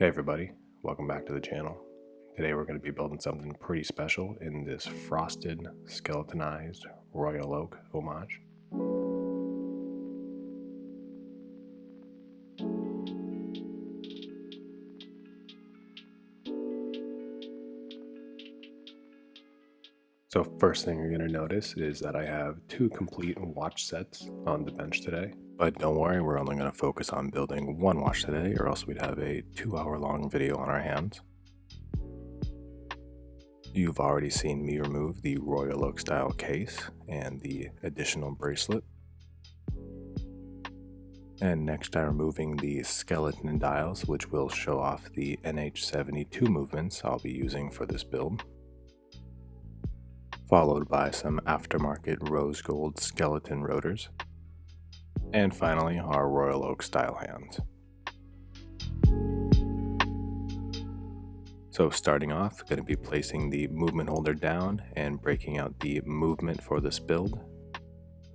Hey everybody, welcome back to the channel. Today we're going to be building something pretty special in this frosted, skeletonized royal oak homage. So first thing you're going to notice is that I have two complete watch sets on the bench today. But don't worry, we're only going to focus on building one watch today, or else we'd have a 2-hour long video on our hands. You've already seen me remove the royal oak style case and the additional bracelet. And next I'm removing the skeleton dials, which will show off the NH72 movements I'll be using for this build, followed by some aftermarket rose gold skeleton rotors, and finally our royal oak style hands. So starting off, going to be placing the movement holder down and breaking out the movement for this build.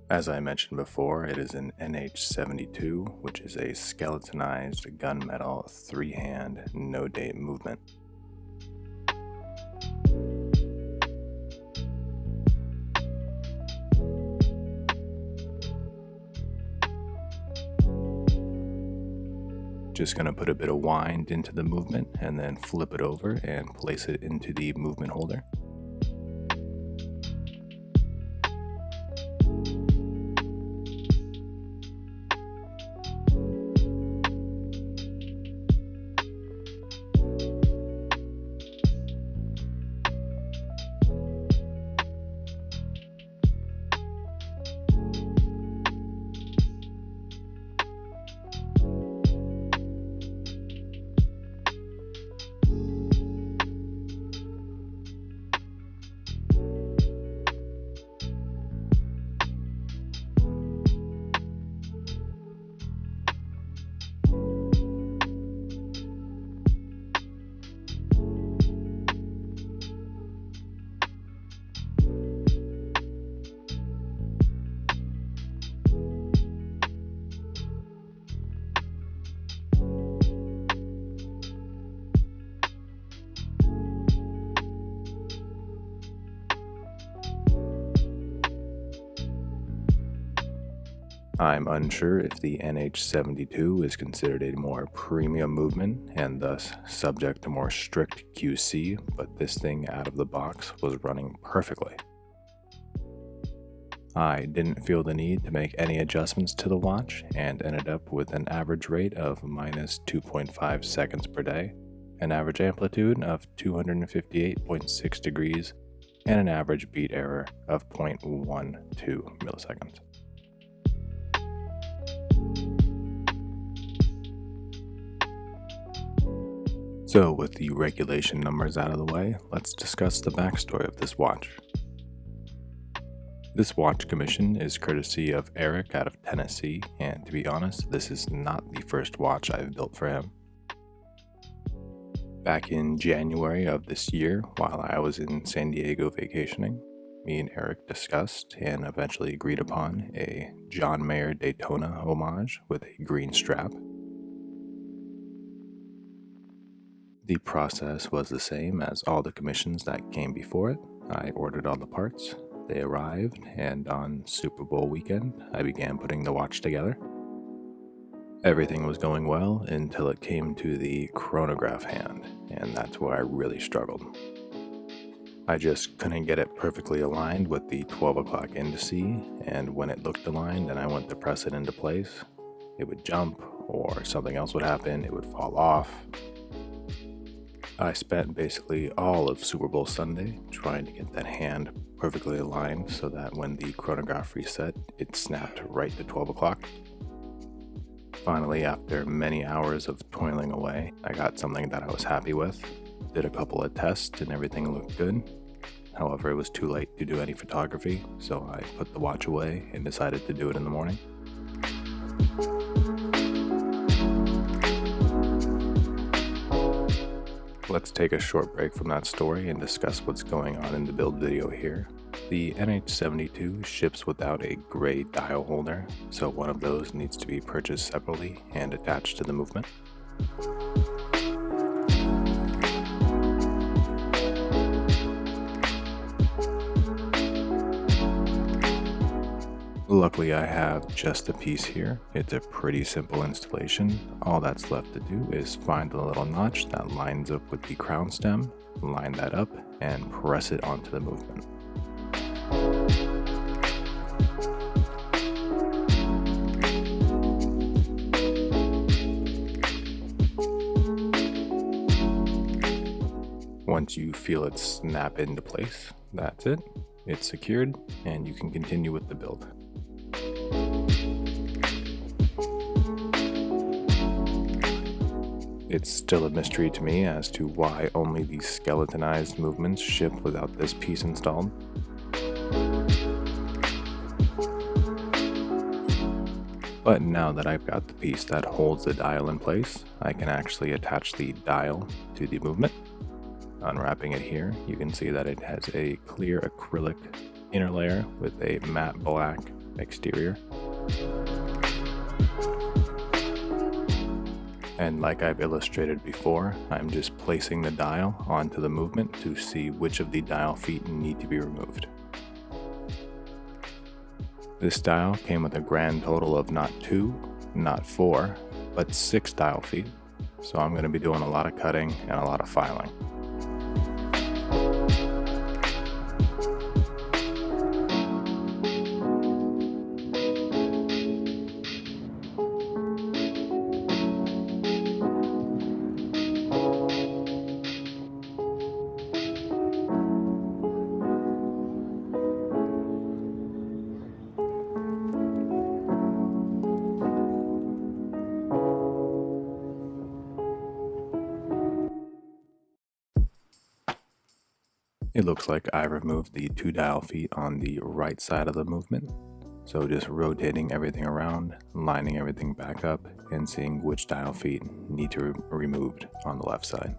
As I mentioned before, it is an NH72, which is a skeletonized gunmetal 3-hand no-date movement. Just going to put a bit of wind into the movement and then flip it over and place it into the movement holder. I'm unsure if the NH72 is considered a more premium movement and thus subject to more strict QC, but this thing out of the box was running perfectly. I didn't feel the need to make any adjustments to the watch and ended up with an average rate of minus 2.5 seconds per day, an average amplitude of 258.6 degrees, and an average beat error of 0.12 milliseconds. So with the regulation numbers out of the way, let's discuss the backstory of this watch. This watch commission is courtesy of Eric out of Tennessee, and to be honest, this is not the first watch I've built for him. Back in January of this year, while I was in San Diego vacationing, me and Eric discussed and eventually agreed upon a John Mayer Daytona homage with a green strap. The process was the same as all the commissions that came before it. I ordered all the parts, they arrived, and on Super Bowl weekend, I began putting the watch together. Everything was going well until it came to the chronograph hand, and that's where I really struggled. I just couldn't get it perfectly aligned with the 12 o'clock indice, and when it looked aligned and I went to press it into place, it would jump, or something else would happen, it would fall off. I spent basically all of Super Bowl Sunday trying to get that hand perfectly aligned so that when the chronograph reset, it snapped right to 12 o'clock. Finally, after many hours of toiling away, I got something that I was happy with, did a couple of tests and everything looked good. However, it was too late to do any photography, so I put the watch away and decided to do it in the morning. Let's take a short break from that story and discuss what's going on in the build video here. The NH72 ships without a gray dial holder, so one of those needs to be purchased separately and attached to the movement. Luckily, I have just a piece here. It's a pretty simple installation. All that's left to do is find the little notch that lines up with the crown stem, line that up, and press it onto the movement. Once you feel it snap into place, that's it. It's secured, and you can continue with the build. It's still a mystery to me as to why only these skeletonized movements ship without this piece installed. But now that I've got the piece that holds the dial in place, I can actually attach the dial to the movement. Unwrapping it here, you can see that it has a clear acrylic inner layer with a matte black exterior. And like I've illustrated before, I'm just placing the dial onto the movement to see which of the dial feet need to be removed. This dial came with a grand total of not 2, not 4, but 6 dial feet, so I'm going to be doing a lot of cutting and a lot of filing. It looks like I removed the 2 dial feet on the right side of the movement, so just rotating everything around, lining everything back up, and seeing which dial feet need to be removed on the left side.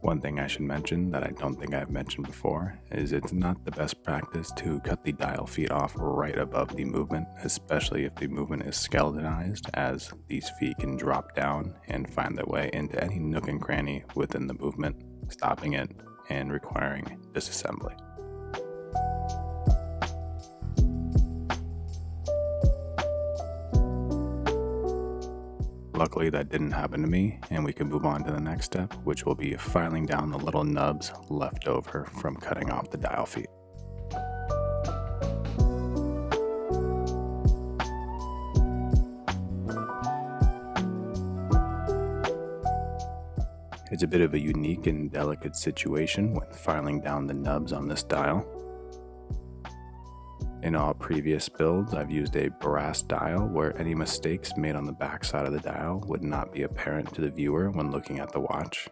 One thing I should mention that I don't think I've mentioned before is it's not the best practice to cut the dial feet off right above the movement, especially if the movement is skeletonized, as these feet can drop down and find their way into any nook and cranny within the movement, stopping it and requiring disassembly. Luckily that didn't happen to me, and we can move on to the next step, which will be filing down the little nubs left over from cutting off the dial feet. It's a bit of a unique and delicate situation when filing down the nubs on this dial. In all previous builds, I've used a brass dial where any mistakes made on the back side of the dial would not be apparent to the viewer when looking at the watch.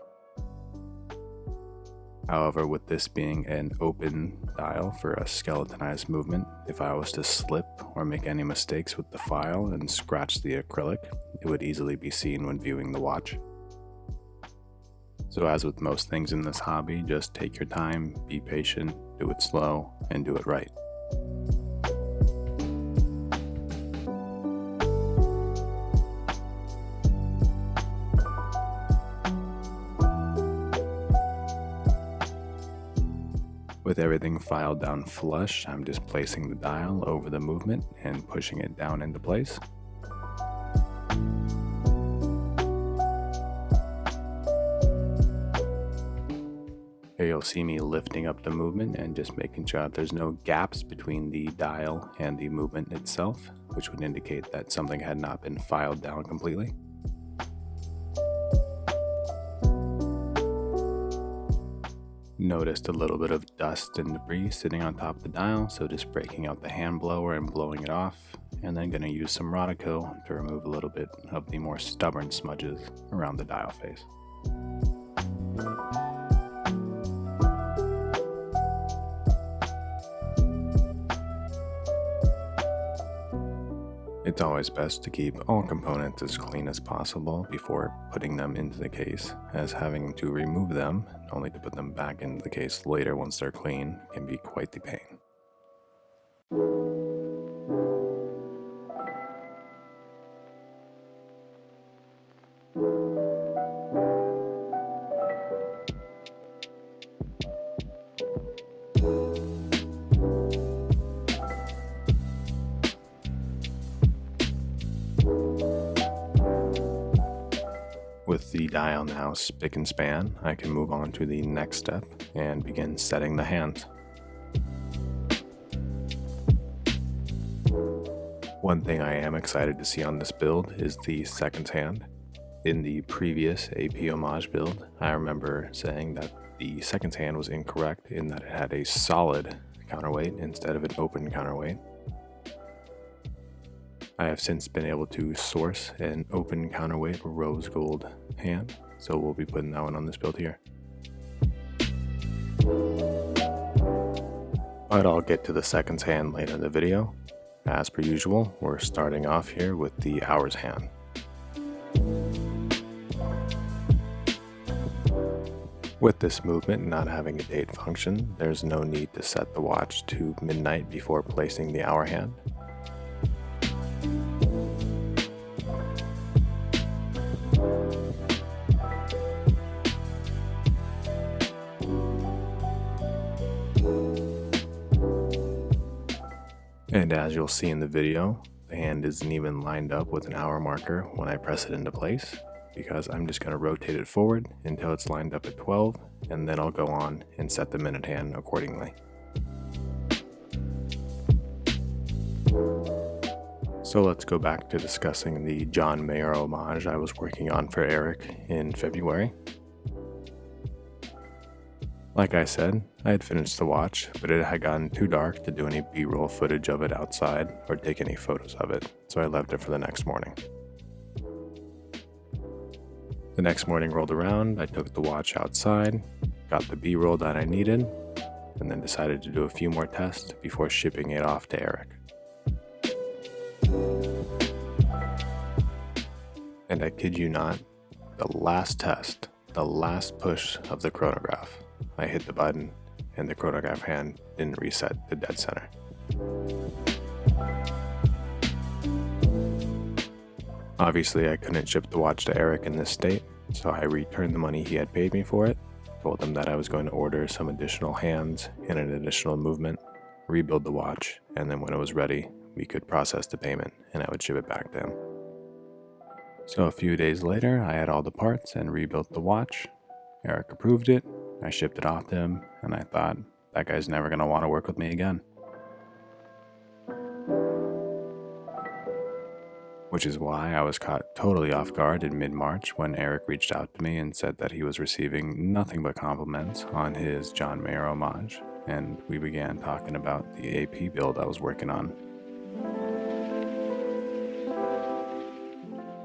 However, with this being an open dial for a skeletonized movement, if I was to slip or make any mistakes with the file and scratch the acrylic, it would easily be seen when viewing the watch. So as with most things in this hobby, just take your time, be patient, do it slow, and do it right. With everything filed down flush, I'm just placing the dial over the movement and pushing it down into place. Here you'll see me lifting up the movement and just making sure that there's no gaps between the dial and the movement itself, which would indicate that something had not been filed down completely. Noticed a little bit of dust and debris sitting on top of the dial, so just breaking out the hand blower and blowing it off, and then going to use some Rotor to remove a little bit of the more stubborn smudges around the dial face. It's always best to keep all components as clean as possible before putting them into the case, as having to remove them, only to put them back into the case later once they're clean, can be quite the pain. With the dial now spick and span, I can move on to the next step and begin setting the hands. One thing I am excited to see on this build is the second hand. In the previous AP Homage build, I remember saying that the second hand was incorrect in that it had a solid counterweight instead of an open counterweight. I have since been able to source an open counterweight rose gold hand, so we'll be putting that one on this build here. But I'll get to the second hand later in the video. As per usual, we're starting off here with the hours hand. With this movement not having a date function, there's no need to set the watch to midnight before placing the hour hand. And as you'll see in the video, the hand isn't even lined up with an hour marker when I press it into place, because I'm just going to rotate it forward until it's lined up at 12, and then I'll go on and set the minute hand accordingly. So let's go back to discussing the John Mayer homage I was working on for Eric in February. Like I said, I had finished the watch, but it had gotten too dark to do any B-roll footage of it outside or take any photos of it, so I left it for the next morning. The next morning rolled around, I took the watch outside, got the B-roll that I needed, and then decided to do a few more tests before shipping it off to Eric. And I kid you not, the last test, the last push of the chronograph, I hit the button and the chronograph hand didn't reset to dead center. Obviously, I couldn't ship the watch to Eric in this state, so I returned the money he had paid me for it, told him that I was going to order some additional hands and an additional movement, rebuild the watch, and then when it was ready, we could process the payment and I would ship it back to him. So a few days later, I had all the parts and rebuilt the watch. Eric approved it, I shipped it off to him, and I thought, that guy's never going to want to work with me again. Which is why I was caught totally off guard in mid-March when Eric reached out to me and said that he was receiving nothing but compliments on his John Mayer homage, and we began talking about the AP build I was working on.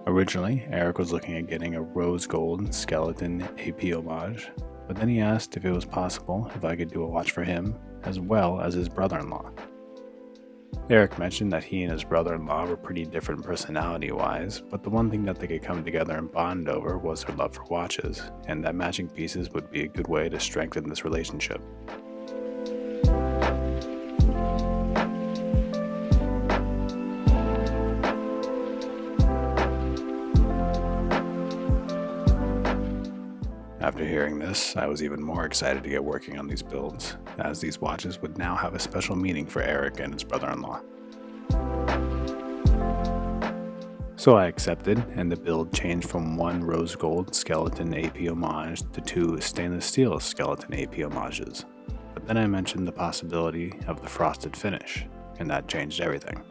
Originally, Eric was looking at getting a rose gold skeleton AP homage, but then he asked if it was possible if I could do a watch for him as well as his brother-in-law. Eric mentioned that he and his brother-in-law were pretty different personality-wise, but the one thing that they could come together and bond over was their love for watches, and that matching pieces would be a good way to strengthen this relationship. After hearing this, I was even more excited to get working on these builds, as these watches would now have a special meaning for Eric and his brother-in-law. So I accepted, and the build changed from one rose gold skeleton AP homage to two stainless steel skeleton AP homages. But then I mentioned the possibility of the frosted finish, and that changed everything.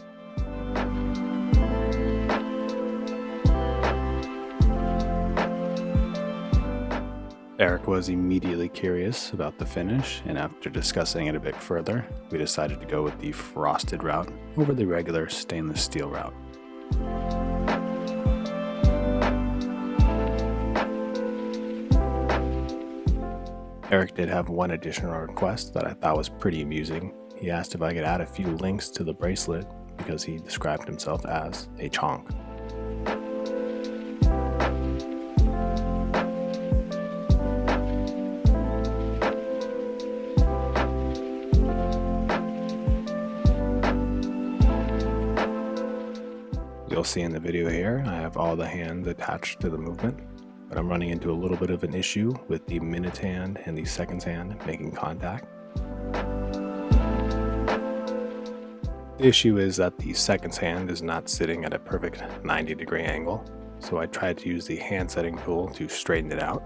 Eric was immediately curious about the finish, and after discussing it a bit further, we decided to go with the frosted route over the regular stainless steel route. Eric did have one additional request that I thought was pretty amusing. He asked if I could add a few links to the bracelet because he described himself as a chonk. You'll see in the video here, I have all the hands attached to the movement, but I'm running into a little bit of an issue with the minute hand and the seconds hand making contact. The issue is that the seconds hand is not sitting at a perfect 90-degree angle, so I tried to use the hand setting tool to straighten it out.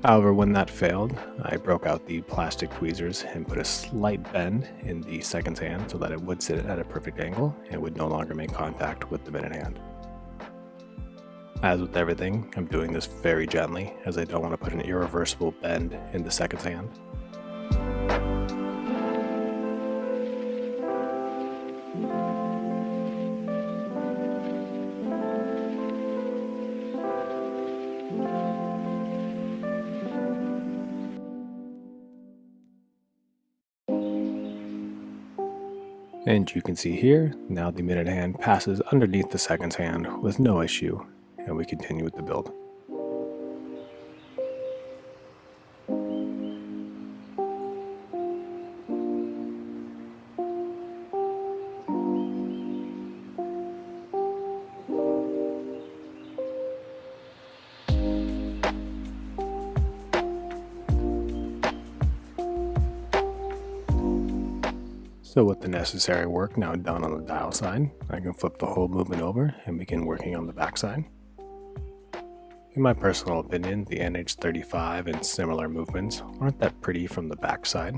However, when that failed, I broke out the plastic tweezers and put a slight bend in the second hand so that it would sit at a perfect angle and would no longer make contact with the minute hand. As with everything, I'm doing this very gently as I don't want to put an irreversible bend in the second hand. And you can see here, now the minute hand passes underneath the second hand with no issue, and we continue with the build. So with the necessary work now done on the dial side, I can flip the whole movement over and begin working on the back side. In my personal opinion, the NH35 and similar movements aren't that pretty from the back side.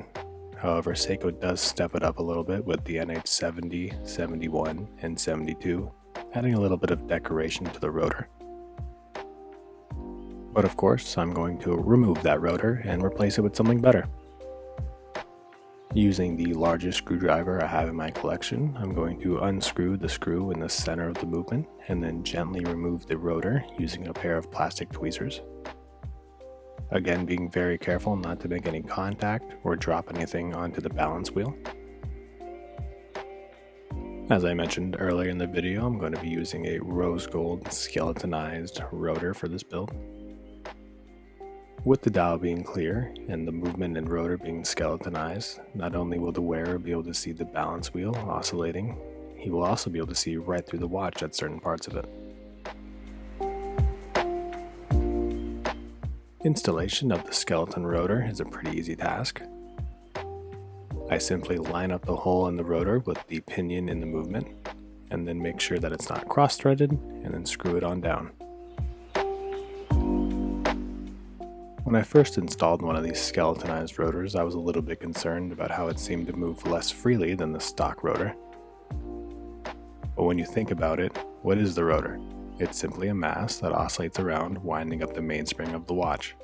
However, Seiko does step it up a little bit with the NH70, 71, and 72, adding a little bit of decoration to the rotor. But of course, I'm going to remove that rotor and replace it with something better. Using the largest screwdriver I have in my collection, I'm going to unscrew the screw in the center of the movement and then gently remove the rotor using a pair of plastic tweezers. Again, being very careful not to make any contact or drop anything onto the balance wheel. As I mentioned earlier in the video, I'm going to be using a rose gold skeletonized rotor for this build. With the dial being clear and the movement and rotor being skeletonized, not only will the wearer be able to see the balance wheel oscillating, he will also be able to see right through the watch at certain parts of it. Installation of the skeleton rotor is a pretty easy task. I simply line up the hole in the rotor with the pinion in the movement, and then make sure that it's not cross-threaded, and then screw it on down. When I first installed one of these skeletonized rotors, I was a little bit concerned about how it seemed to move less freely than the stock rotor. But when you think about it, what is the rotor? It's simply a mass that oscillates around, winding up the mainspring of the watch.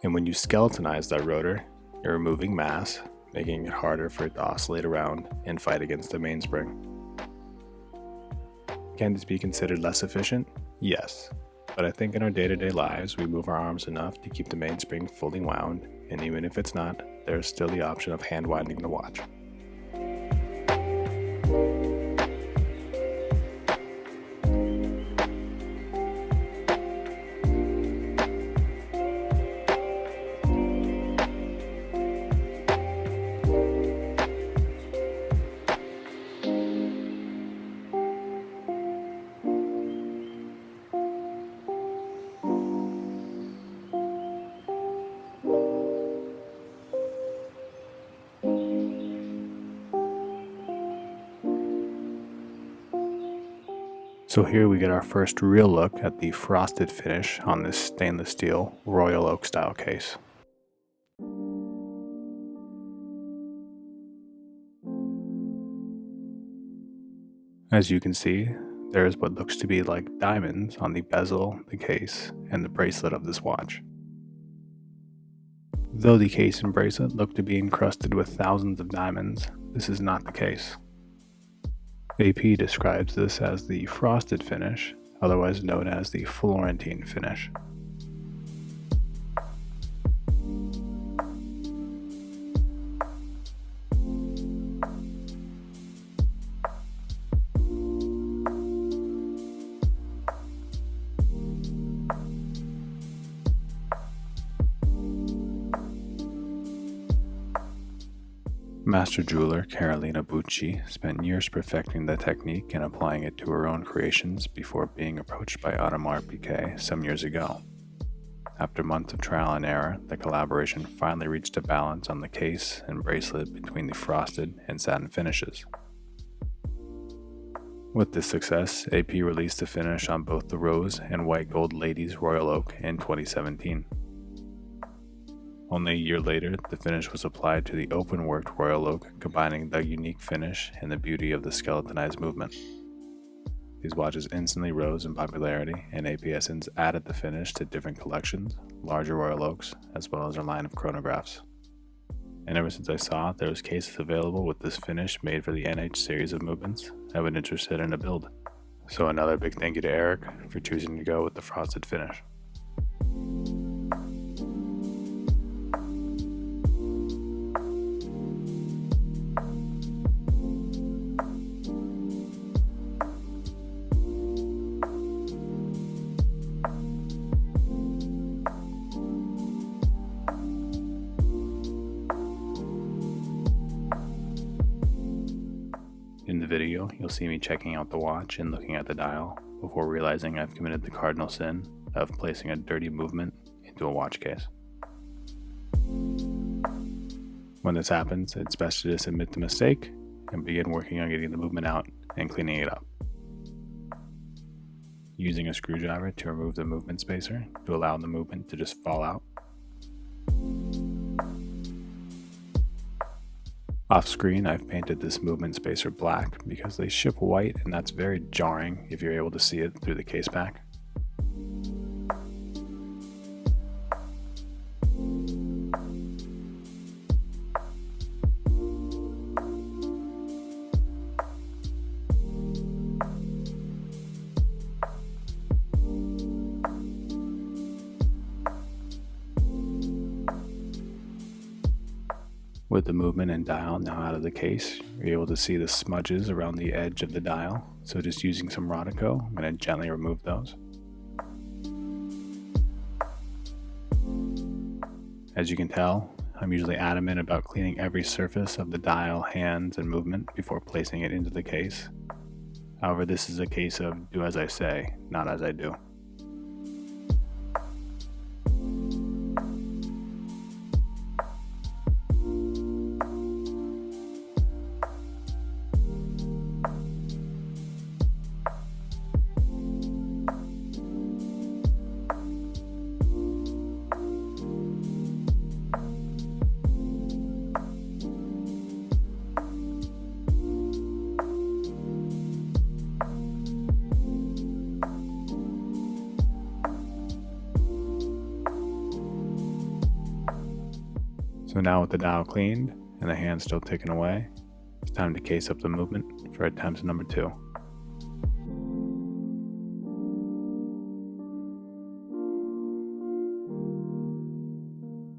And when you skeletonize that rotor, you're removing mass, making it harder for it to oscillate around and fight against the mainspring. Can this be considered less efficient? Yes. But I think in our day-to-day lives, we move our arms enough to keep the mainspring fully wound, and even if it's not, there's still the option of hand winding the watch. So here we get our first real look at the frosted finish on this stainless steel Royal Oak style case. As you can see, there is what looks to be like diamonds on the bezel, the case, and the bracelet of this watch. Though the case and bracelet look to be encrusted with thousands of diamonds, this is not the case. AP describes this as the frosted finish, otherwise known as the Florentine finish. Master jeweler Carolina Bucci spent years perfecting the technique and applying it to her own creations before being approached by Audemars Piguet some years ago. After months of trial and error, the collaboration finally reached a balance on the case and bracelet between the frosted and satin finishes. With this success, AP released a finish on both the rose and white gold ladies royal oak in 2017. Only a year later, the finish was applied to the openworked royal oak, combining the unique finish and the beauty of the skeletonized movement. These watches instantly rose in popularity, and AP has since added the finish to different collections, larger royal oaks, as well as our line of chronographs. And ever since I saw there was cases available with this finish made for the NH series of movements, I've been interested in a build. So another big thank you to Eric for choosing to go with the frosted finish. In the video, you'll see me checking out the watch and looking at the dial before realizing I've committed the cardinal sin of placing a dirty movement into a watch case. When this happens, it's best to just admit the mistake and begin working on getting the movement out and cleaning it up. Using a screwdriver to remove the movement spacer to allow the movement to just fall out. Off screen, I've painted this movement spacer black because they ship white and that's very jarring if you're able to see it through the Caseback. With the movement and dial now out of the case, you're able to see the smudges around the edge of the dial, so just using some Rotor, I'm going to gently remove those. As you can tell, I'm usually adamant about cleaning every surface of the dial, hands, and movement before placing it into the case. However, this is a case of do as I say, not as I do. So now with the dial cleaned and the hand still ticking away, it's time to case up the movement for attempt number 2.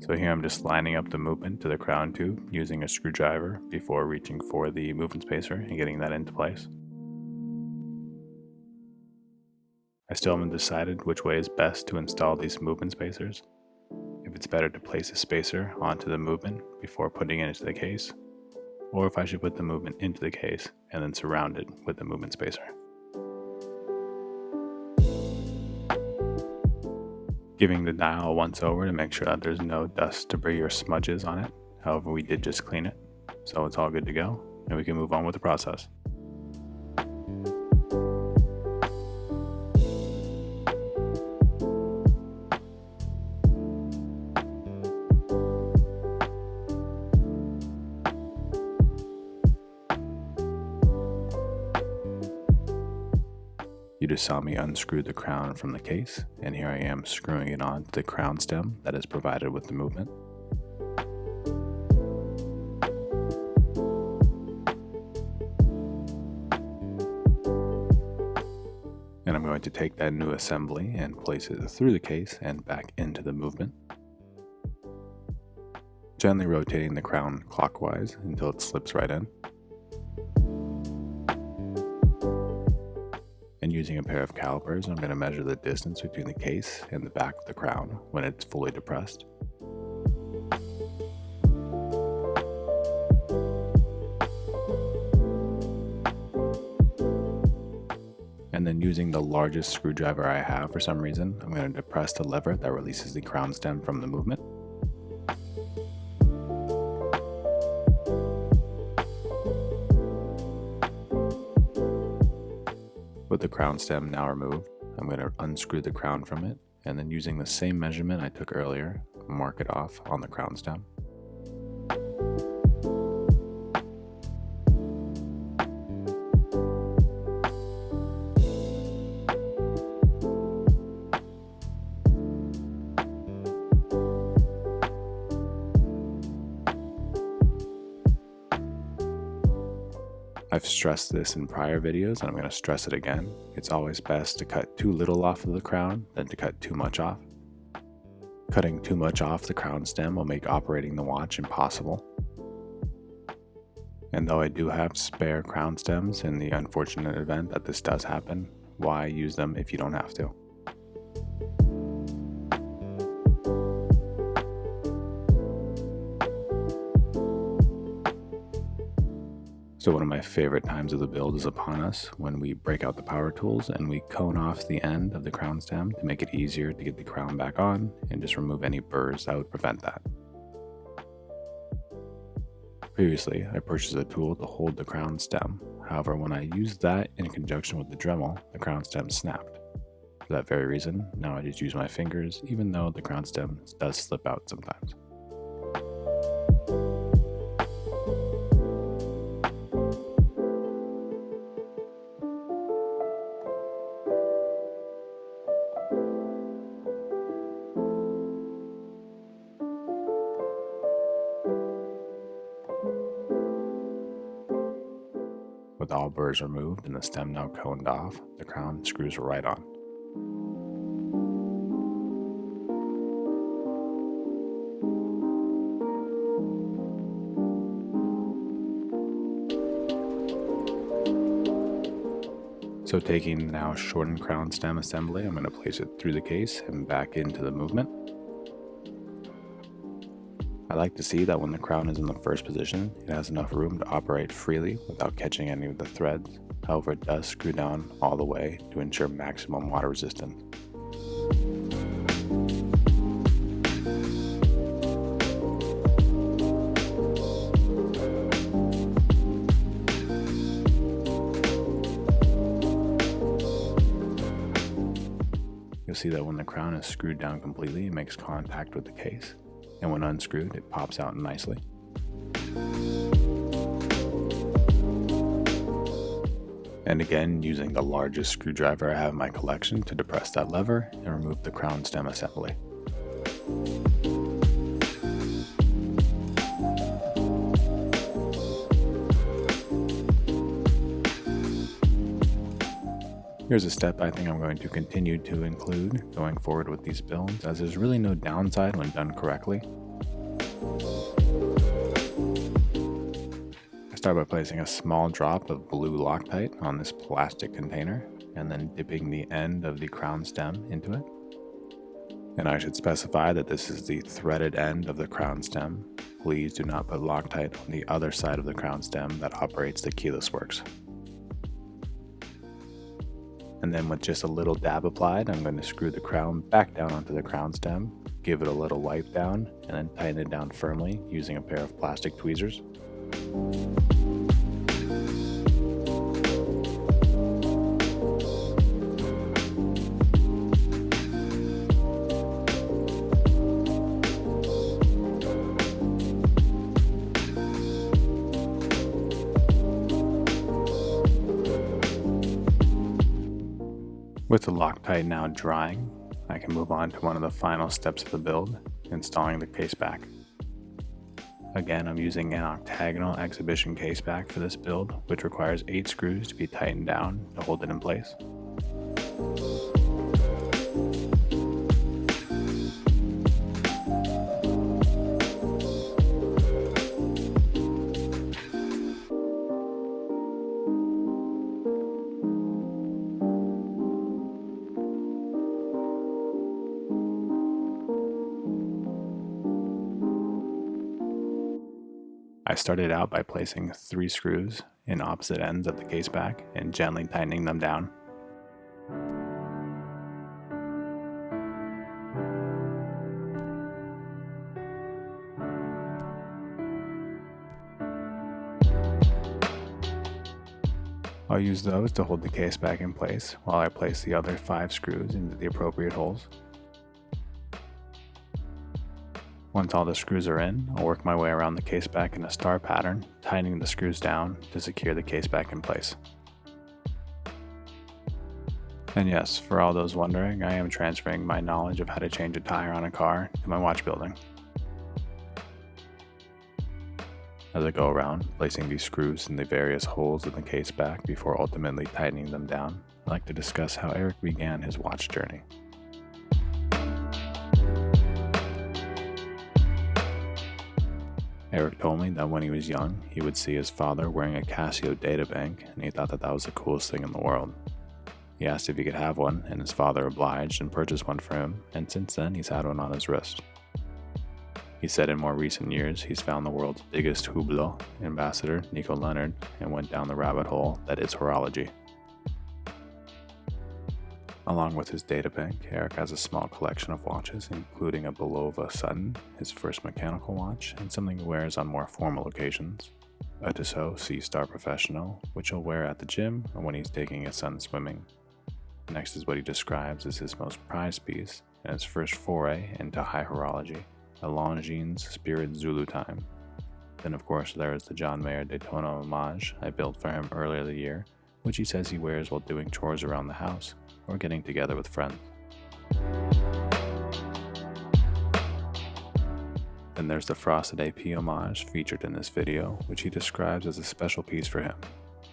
So here I'm just lining up the movement to the crown tube using a screwdriver before reaching for the movement spacer and getting that into place. I still haven't decided which way is best to install these movement spacers. If it's better to place a spacer onto the movement before putting it into the case, or if I should put the movement into the case and then surround it with the movement spacer. Giving the dial a once over to make sure that there's no dust, debris, or smudges on it. However, we did just clean it, so it's all good to go, and we can move on with the process. You just saw me unscrew the crown from the case, and here I am screwing it on to the crown stem that is provided with the movement. And I'm going to take that new assembly and place it through the case and back into the movement. Gently rotating the crown clockwise until it slips right in. And using a pair of calipers, I'm going to measure the distance between the case and the back of the crown when it's fully depressed. And And then using the largest screwdriver I have for some reason, I'm going to depress the lever that releases the crown stem from the movement. With the crown stem now removed, I'm going to unscrew the crown from it, and then using the same measurement I took earlier, mark it off on the crown stem. I've stressed this in prior videos, and I'm going to stress it again. It's always best to cut too little off of the crown than to cut too much off. Cutting too much off the crown stem will make operating the watch impossible. And though I do have spare crown stems in the unfortunate event that this does happen, why use them if you don't have to? So one of my favorite times of the build is upon us, when we break out the power tools and we cone off the end of the crown stem to make it easier to get the crown back on and just remove any burrs that would prevent that. Previously, I purchased a tool to hold the crown stem. However, when I used that in conjunction with the Dremel, the crown stem snapped. For that very reason, now I just use my fingers, even though the crown stem does slip out sometimes. With all burrs removed and the stem now coned off, the crown screws right on. So taking the now shortened crown stem assembly, I'm going to place it through the case and back into the movement. I like to see that when the crown is in the first position, it has enough room to operate freely without catching any of the threads. However, it does screw down all the way to ensure maximum water resistance. You'll see that when the crown is screwed down completely, it makes contact with the case. And when unscrewed, it pops out nicely. And again, using the largest screwdriver I have in my collection to depress that lever and remove the crown stem assembly. Here's a step I think I'm going to continue to include going forward with these builds, as there's really no downside when done correctly. I start by placing a small drop of blue Loctite on this plastic container, and then dipping the end of the crown stem into it. And I should specify that this is the threaded end of the crown stem. Please do not put Loctite on the other side of the crown stem that operates the keyless works. And then with just a little dab applied, I'm going to screw the crown back down onto the crown stem, give it a little wipe down, and then tighten it down firmly using a pair of plastic tweezers. With the Loctite now drying, I can move on to one of the final steps of the build, installing the caseback. Again, I'm using an octagonal exhibition caseback for this build, which requires 8 screws to be tightened down to hold it in place. I started out by placing 3 screws in opposite ends of the caseback and gently tightening them down. I'll use those to hold the case back in place while I place the other 5 screws into the appropriate holes. Once all the screws are in, I'll work my way around the case back in a star pattern, tightening the screws down to secure the case back in place. And yes, for all those wondering, I am transferring my knowledge of how to change a tire on a car to my watch building. As I go around, placing these screws in the various holes in the case back before ultimately tightening them down, I'd like to discuss how Eric began his watch journey. Eric told me that when he was young, he would see his father wearing a Casio databank, and he thought that was the coolest thing in the world. He asked if he could have one, and his father obliged and purchased one for him, and since then he's had one on his wrist. He said in more recent years he's found the world's biggest Hublot, ambassador Nico Leonard, and went down the rabbit hole that is horology. Along with his databank, Eric has a small collection of watches, including a Bulova Sutton, his first mechanical watch, and something he wears on more formal occasions, a Tissot Sea Star Professional, which he'll wear at the gym or when he's taking his son swimming. Next is what he describes as his most prized piece, and his first foray into high horology, a Longines Spirit Zulu Time. Then of course there is the John Mayer Daytona homage I built for him earlier the year, which he says he wears while doing chores around the house or getting together with friends. Then there's the Frosted AP homage featured in this video, which he describes as a special piece for him.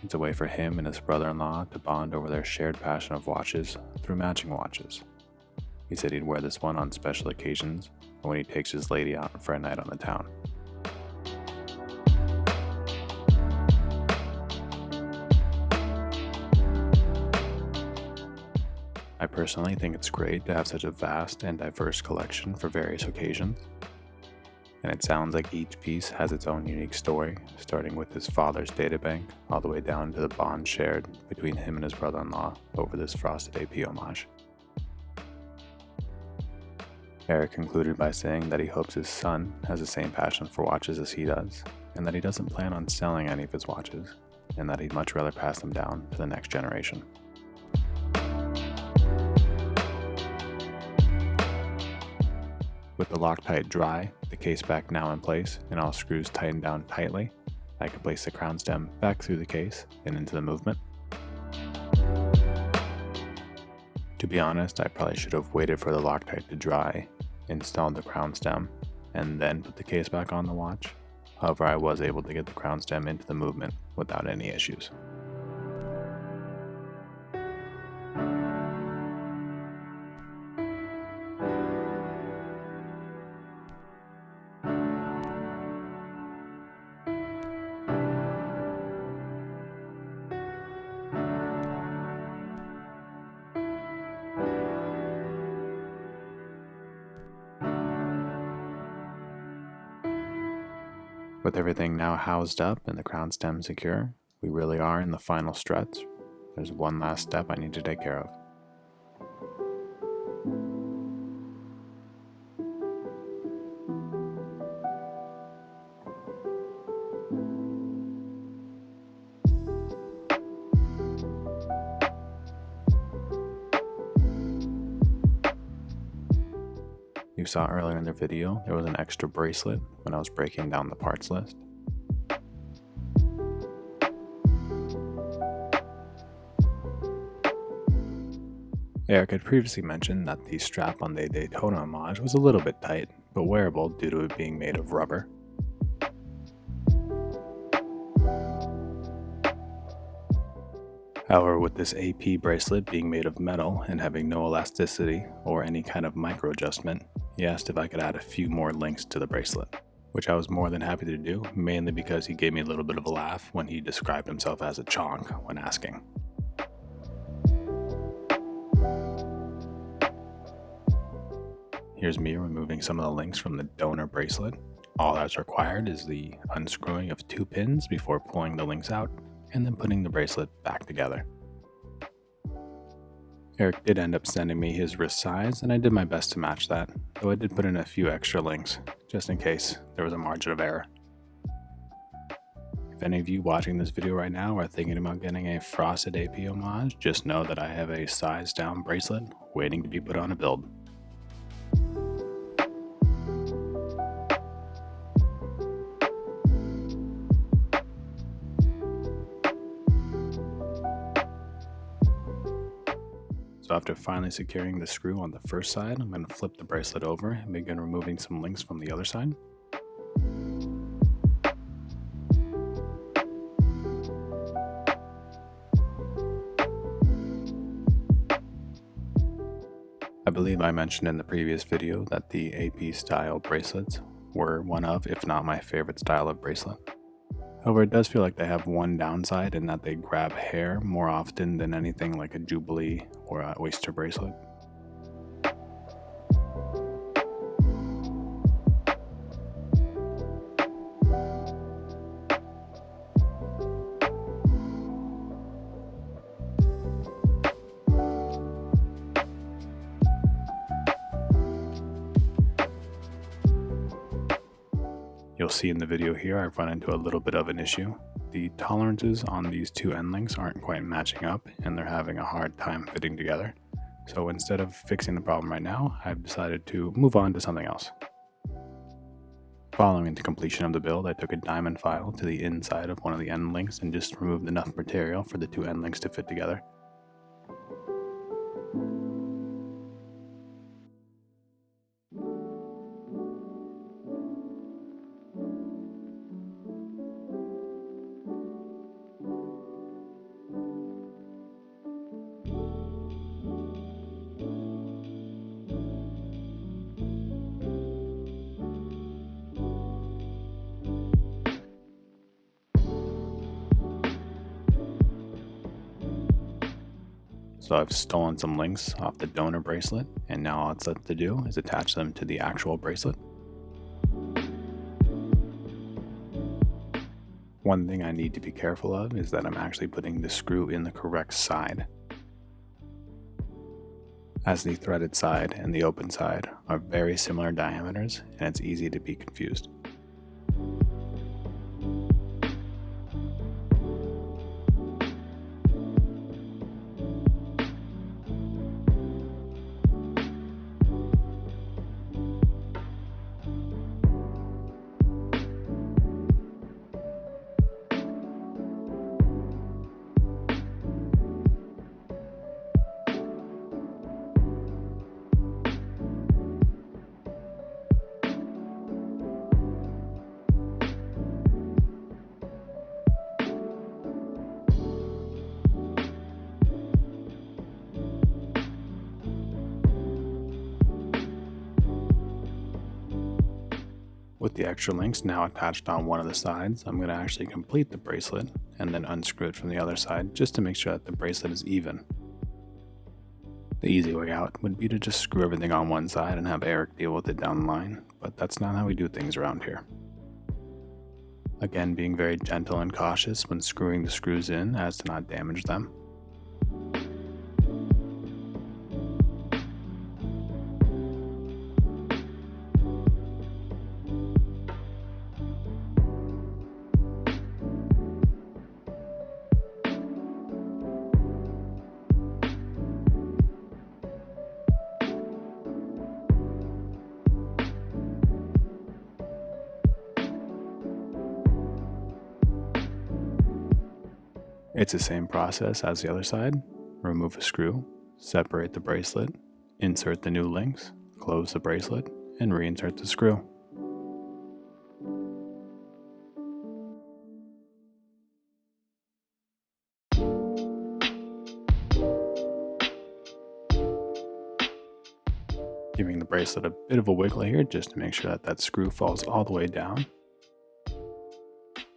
It's a way for him and his brother-in-law to bond over their shared passion of watches through matching watches. He said he'd wear this one on special occasions or when he takes his lady out for a night on the town. I personally think it's great to have such a vast and diverse collection for various occasions. And it sounds like each piece has its own unique story, starting with his father's databank all the way down to the bond shared between him and his brother-in-law over this Frosted AP homage. Eric concluded by saying that he hopes his son has the same passion for watches as he does, and that he doesn't plan on selling any of his watches, and that he'd much rather pass them down to the next generation. With the Loctite dry, the case back now in place, and all screws tightened down tightly, I can place the crown stem back through the case and into the movement. To be honest, I probably should have waited for the Loctite to dry, installed the crown stem, and then put the case back on the watch. However, I was able to get the crown stem into the movement without any issues. With everything now housed up and the crown stem secure, we really are in the final stretch. There's one last step I need to take care of. You saw earlier in the video, there was an extra bracelet when I was breaking down the parts list. Eric had previously mentioned that the strap on the Daytona homage was a little bit tight, but wearable due to it being made of rubber. However, with this AP bracelet being made of metal and having no elasticity or any kind of micro adjustment, he asked if I could add a few more links to the bracelet, which I was more than happy to do, mainly because he gave me a little bit of a laugh when he described himself as a chonk when asking. Here's me removing some of the links from the donor bracelet. All that's required is the unscrewing of 2 pins before pulling the links out, and then putting the bracelet back together. Eric did end up sending me his wrist size, and I did my best to match that, though I did put in a few extra links, just in case there was a margin of error. If any of you watching this video right now are thinking about getting a frosted AP homage, just know that I have a sized down bracelet waiting to be put on a build. So after finally securing the screw on the first side, I'm going to flip the bracelet over and begin removing some links from the other side. I believe I mentioned in the previous video that the AP style bracelets were one of, if not my favorite style of bracelet. However, it does feel like they have one downside in that they grab hair more often than anything like a Jubilee or an oyster bracelet. You'll see in the video here I've run into a little bit of an issue. The tolerances on these two end links aren't quite matching up and they're having a hard time fitting together. So instead of fixing the problem right now, I've decided to move on to something else. Following the completion of the build, I took a diamond file to the inside of one of the end links and just removed enough material for the two end links to fit together. So I've stolen some links off the donor bracelet, and now all it's left to do is attach them to the actual bracelet. One thing I need to be careful of is that I'm actually putting the screw in the correct side, as the threaded side and the open side are very similar diameters and it's easy to be confused. With the extra links now attached on one of the sides, I'm going to actually complete the bracelet and then unscrew it from the other side just to make sure that the bracelet is even. The easy way out would be to just screw everything on one side and have Eric deal with it down the line, but that's not how we do things around here. Again, being very gentle and cautious when screwing the screws in as to not damage them. It's the same process as the other side. Remove a screw, separate the bracelet, insert the new links, close the bracelet, and reinsert the screw. Giving the bracelet a bit of a wiggle here just to make sure that that screw falls all the way down.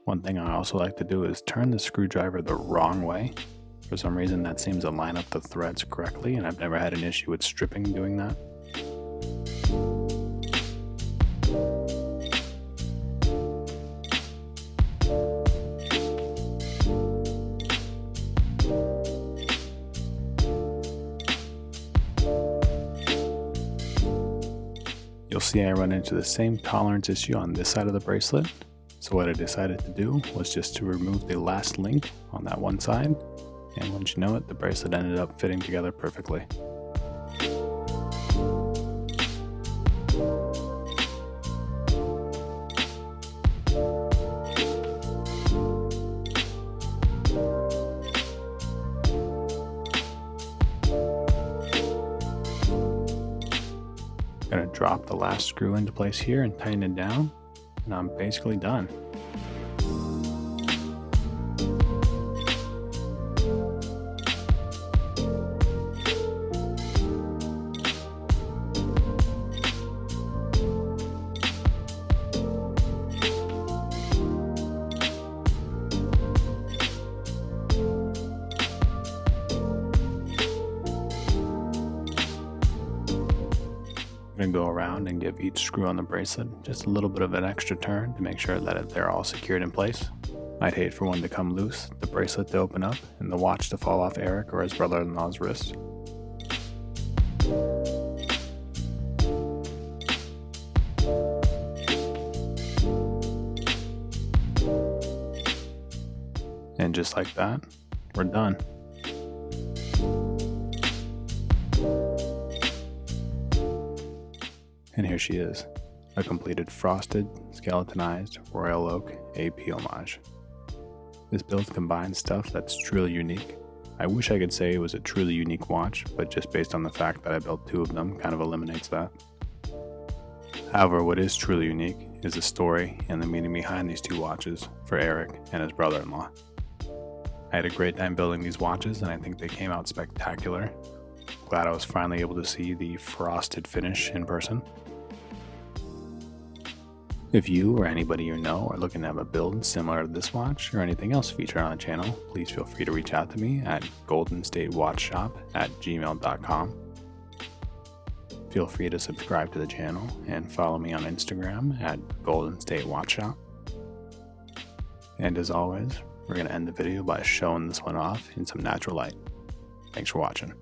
One thing I also like to do is turn the screwdriver the wrong way. For some reason that seems to line up the threads correctly, and I've never had an issue with stripping doing that. You'll see I run into the same tolerance issue on this side of the bracelet. So what I decided to do was just to remove the last link on that one side, and once you know it, the bracelet ended up fitting together perfectly. I'm going to drop the last screw into place here and tighten it down, and I'm basically done. I'm going to go around and give each screw on the bracelet just a little bit of an extra turn to make sure that they're all secured in place. I'd hate for one to come loose, the bracelet to open up, and the watch to fall off Eric or his brother-in-law's wrist. And just like that, we're done. And here she is, a completed frosted, skeletonized, royal oak AP homage. This build combines stuff that's truly unique. I wish I could say it was a truly unique watch, but just based on the fact that I built two of them kind of eliminates that. However, what is truly unique is the story and the meaning behind these two watches for Eric and his brother-in-law. I had a great time building these watches, and I think they came out spectacular. Glad I was finally able to see the frosted finish in person. If you or anybody you know are looking to have a build similar to this watch or anything else featured on the channel, please feel free to reach out to me at goldenstatewatchshop@gmail.com. Feel free to subscribe to the channel and follow me on Instagram at goldenstatewatchshop. And as always, we're going to end the video by showing this one off in some natural light. Thanks for watching.